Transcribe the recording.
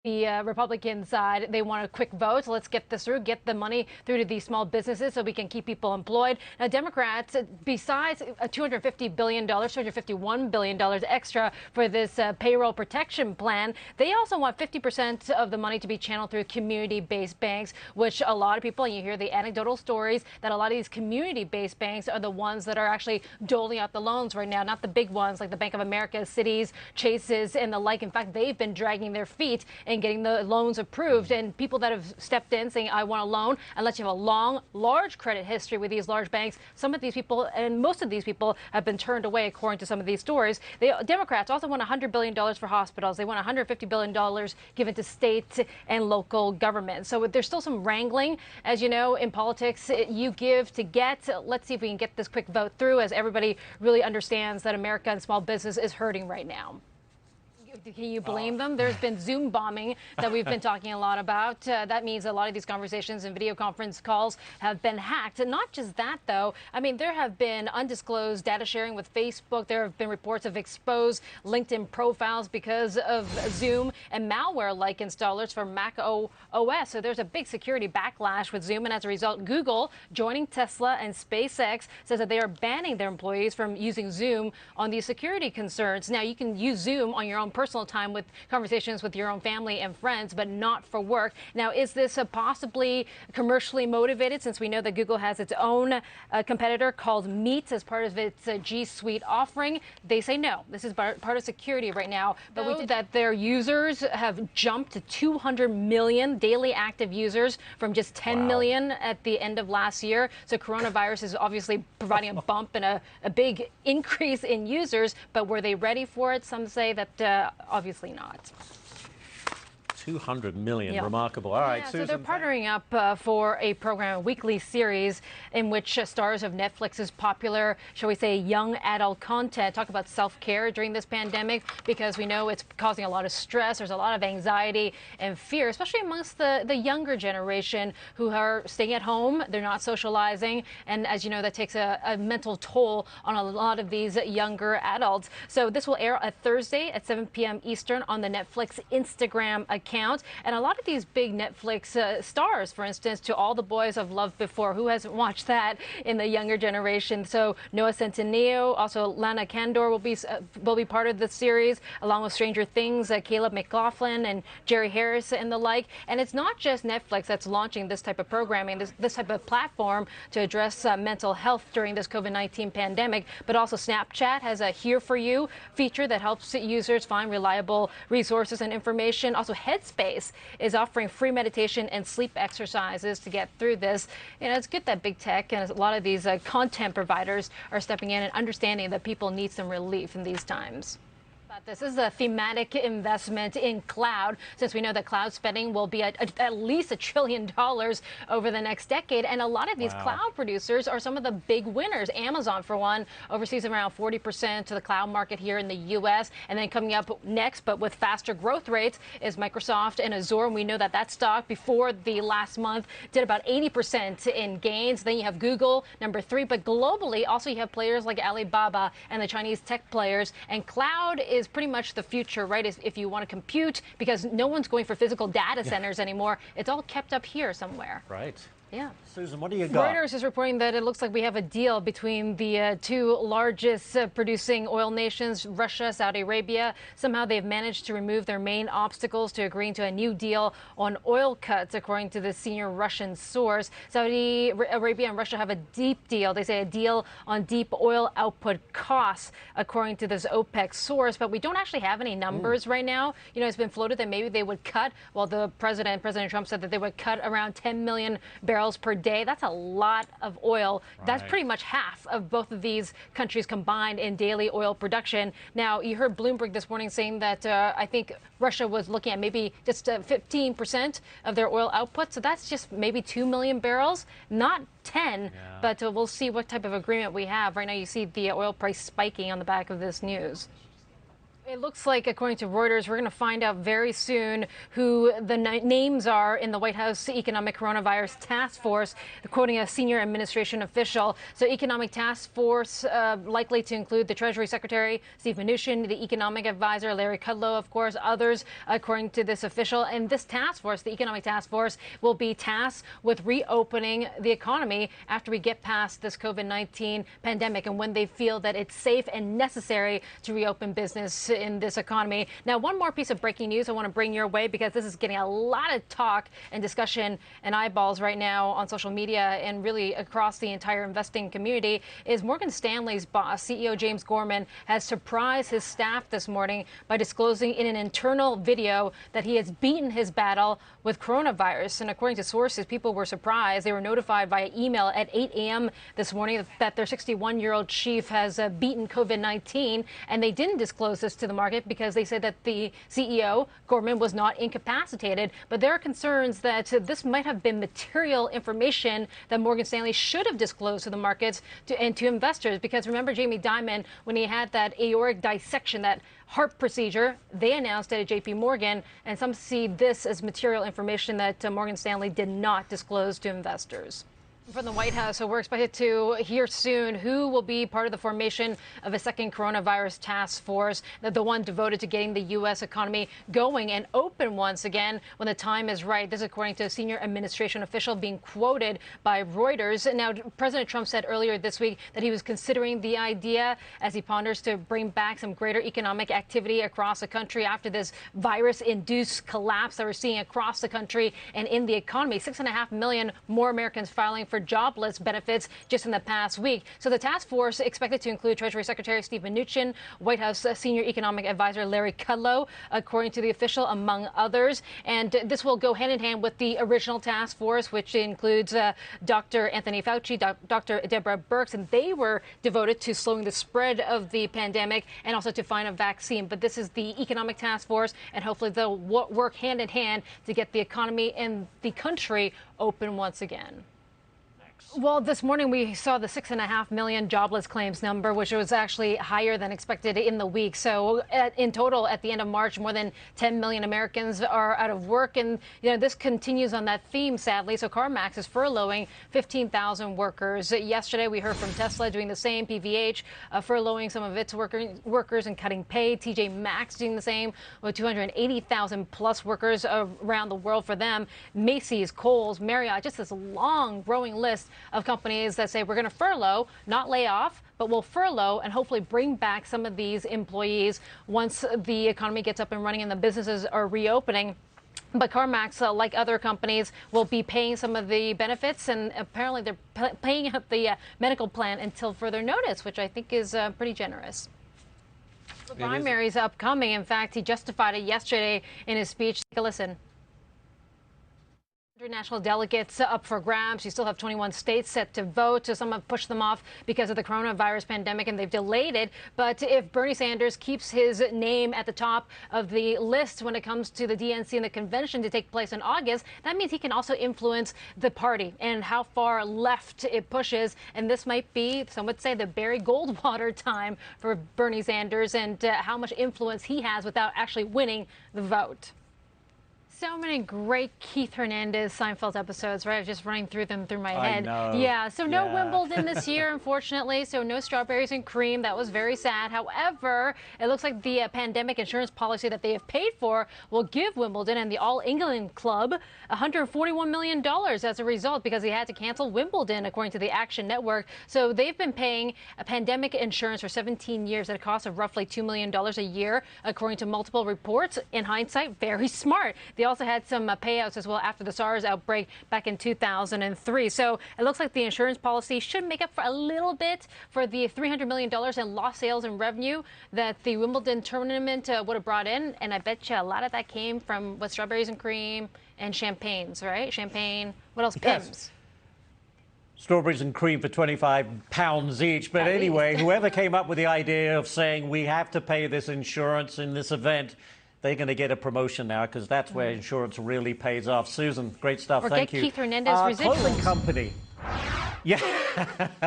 The Republican side, they want a quick vote. So let's get this through, get the money through to these small businesses so we can keep people employed. Now, Democrats, besides a $250 billion, $251 billion extra for this payroll protection plan, they also want 50% of the money to be channeled through community-based banks, which a lot of people, and you hear the anecdotal stories that a lot of these community-based banks are the ones that are actually doling out the loans right now, not the big ones like the Bank of America, Citis, Chases, and the like. In fact, they've been dragging their feet and getting the loans approved. And people that have stepped in saying, I want a loan, unless you have a long, large credit history with these large banks, some of these people and most of these people have been turned away, according to some of these stories. Democrats also want $100 billion for hospitals. They want $150 billion given to state and local government. So there's still some wrangling. As you know, in politics, you give to get. Let's see if we can get this quick vote through, as everybody really understands that America and small business is hurting right now. Can you blame them? There's been Zoom bombing that we've been talking a lot about. That means a lot of these conversations and video conference calls have been hacked. And not just that, though. I mean, there have been undisclosed data sharing with Facebook. There have been reports of exposed LinkedIn profiles because of Zoom and malware-like installers for Mac OS. So there's a big security backlash with Zoom. And as a result, Google, joining Tesla and SpaceX, says that they are banning their employees from using Zoom on these security concerns. Now, you can use Zoom on your own personal time with conversations with your own family and friends, but not for work. Now, is this possibly commercially motivated, since we know that Google has its own competitor called Meet as part of its G Suite offering? They say no. This is part of security right now. But we know that their users have jumped to 200 million daily active users from just 10 million at the end of last year. So coronavirus is obviously providing a bump and a big increase in users. But were they ready for it? Some say that obviously not. 200 million, remarkable. All right, yeah, Susan. So they're partnering up for a program, a weekly series in which stars of Netflix's popular, shall we say, young adult content talk about self-care during this pandemic, because we know it's causing a lot of stress. There's a lot of anxiety and fear, especially amongst the younger generation who are staying at home. They're not socializing. And as you know, that takes a mental toll on a lot of these younger adults. So this will air a Thursday at 7 p.m. Eastern on the Netflix Instagram account. And a lot of these big Netflix stars, for instance, To All the Boys I've Loved Before, who hasn't watched that in the younger generation? So Noah Centineo, also Lana Condor will be part of the series, along with Stranger Things, Caleb McLaughlin and Jerry Harris and the like. And it's not just Netflix that's launching this type of programming, this type of platform to address mental health during this COVID-19 pandemic, but also Snapchat has a Here For You feature that helps users find reliable resources and information. Also, Headspace is offering free meditation and sleep exercises to get through this. You know, it's good that big tech and a lot of these content providers are stepping in and understanding that people need some relief in these times. This is a thematic investment in cloud, since we know that cloud spending will be at least $1 trillion over the next decade. And a lot of these cloud producers are some of the big winners. Amazon, for one, oversees around 40% to the cloud market here in the U.S. And then coming up next, but with faster growth rates, is Microsoft and Azure. And we know that that stock before the last month did about 80% in gains. Then you have Google, number 3. But globally, also you have players like Alibaba and the Chinese tech players. And cloud is pretty much the future, right? If you want to compute, because no one's going for physical data centers anymore. It's all kept up here somewhere. Right. Yeah. Susan, what do you got? Reuters is reporting that it looks like we have a deal between the two largest producing oil nations, Russia, Saudi Arabia. Somehow they've managed to remove their main obstacles to agreeing to a new deal on oil cuts, according to the senior Russian source. Saudi Arabia and Russia have a deep deal. They say a deal on deep oil output costs, according to this OPEC source. But we don't actually have any numbers right now. You know, it's been floated that maybe they would cut, well, President Trump said that they would cut around 10 million barrels per day. That's a lot of oil. Right. That's pretty much half of both of these countries combined in daily oil production. Now, you heard Bloomberg this morning saying that I think Russia was looking at maybe just 15% of their oil output. So that's just maybe 2 million barrels, not 10. Yeah. But we'll see what type of agreement we have. Right now, you see the oil price spiking on the back of this news. It looks like, according to Reuters, we're going to find out very soon who the names are in the White House Economic Coronavirus Task Force, quoting a senior administration official. So Economic Task Force likely to include the Treasury Secretary, Steve Mnuchin, the Economic Advisor, Larry Kudlow, of course, others, according to this official. And this task force, the Economic Task Force, will be tasked with reopening the economy after we get past this COVID-19 pandemic and when they feel that it's safe and necessary to reopen business in this economy. Now, one more piece of breaking news I want to bring your way, because this is getting a lot of talk and discussion and eyeballs right now on social media and really across the entire investing community, is Morgan Stanley's boss, CEO James Gorman, has surprised his staff this morning by disclosing in an internal video that he has beaten his battle with coronavirus. And according to sources, people were surprised. They were notified via email at 8 a.m. this morning that their 61-year-old chief has beaten COVID-19, and they didn't disclose this to the market because they said that the CEO, Gorman, was not incapacitated. But there are concerns that this might have been material information that Morgan Stanley should have disclosed to the markets and to investors. Because remember, Jamie Dimon, when he had that aortic dissection, that heart procedure, they announced it at JP Morgan, and some see this as material information that Morgan Stanley did not disclose to investors. From the White House, so we're expected to hear soon who will be part of the formation of a second coronavirus task force, the one devoted to getting the U.S. economy going and open once again when the time is right. This is according to a senior administration official being quoted by Reuters. Now, President Trump said earlier this week that he was considering the idea as he ponders to bring back some greater economic activity across the country after this virus-induced collapse that we're seeing across the country and in the economy. 6.5 million more Americans filing for jobless benefits just in the past week. So the task force expected to include Treasury Secretary Steve Mnuchin, White House Senior Economic Advisor Larry Kudlow, according to the official, among others. And this will go hand in hand with the original task force, which includes Dr. Anthony Fauci, Dr. Deborah Birx, and they were devoted to slowing the spread of the pandemic and also to find a vaccine. But this is the economic task force, and hopefully they'll work hand in hand to get the economy and the country open once again. Well, this morning we saw the 6.5 million jobless claims number, which was actually higher than expected in the week. So in total, at the end of March, more than 10 million Americans are out of work. And, this continues on that theme, sadly. So CarMax is furloughing 15,000 workers. Yesterday, we heard from Tesla doing the same, PVH furloughing some of its workers and cutting pay. TJ Maxx doing the same with 280,000 plus workers around the world for them. Macy's, Kohl's, Marriott, just this long growing list of companies that say we're going to furlough, not lay off, but we'll furlough and hopefully bring back some of these employees once the economy gets up and running and the businesses are reopening. But CarMax, like other companies, will be paying some of the benefits, and apparently they're paying up the medical plan until further notice, which I think is pretty generous. The primary's upcoming. In fact, he justified it yesterday in his speech. Take a listen. National delegates up for grabs. You still have 21 states set to vote, so some have pushed them off because of the coronavirus pandemic and they've delayed it. But if Bernie Sanders keeps his name at the top of the list when it comes to the DNC and the convention to take place in August, that means he can also influence the party and how far left it pushes. And this might be, some would say, the Barry Goldwater time for Bernie Sanders and how much influence he has without actually winning the vote. So many great Keith Hernandez Seinfeld episodes, right? I was just running through them through my head. I know. Yeah, so no Wimbledon this year, unfortunately. So no strawberries and cream. That was very sad. However, it looks like the pandemic insurance policy that they have paid for will give Wimbledon and the All England Club $141 million as a result, because they had to cancel Wimbledon, according to the Action Network. So they've been paying a pandemic insurance for 17 years at a cost of roughly $2 million a year, according to multiple reports. In hindsight, very smart. They also had some payouts as well after the SARS outbreak back in 2003. So it looks like the insurance policy should make up for a little bit for the $300 million in lost sales and revenue that the Wimbledon tournament would have brought in. And I bet you a lot of that came from strawberries and cream and champagnes, right? Champagne. What else? Yes. Pims. Strawberries and cream for £25 each. But anyway, whoever came up with the idea of saying we have to pay this insurance in this event, they're going to get a promotion now, because that's where insurance really pays off. Susan, great stuff. Or Thank get you. Keith Hernandez residuals. Clothing company. Yeah.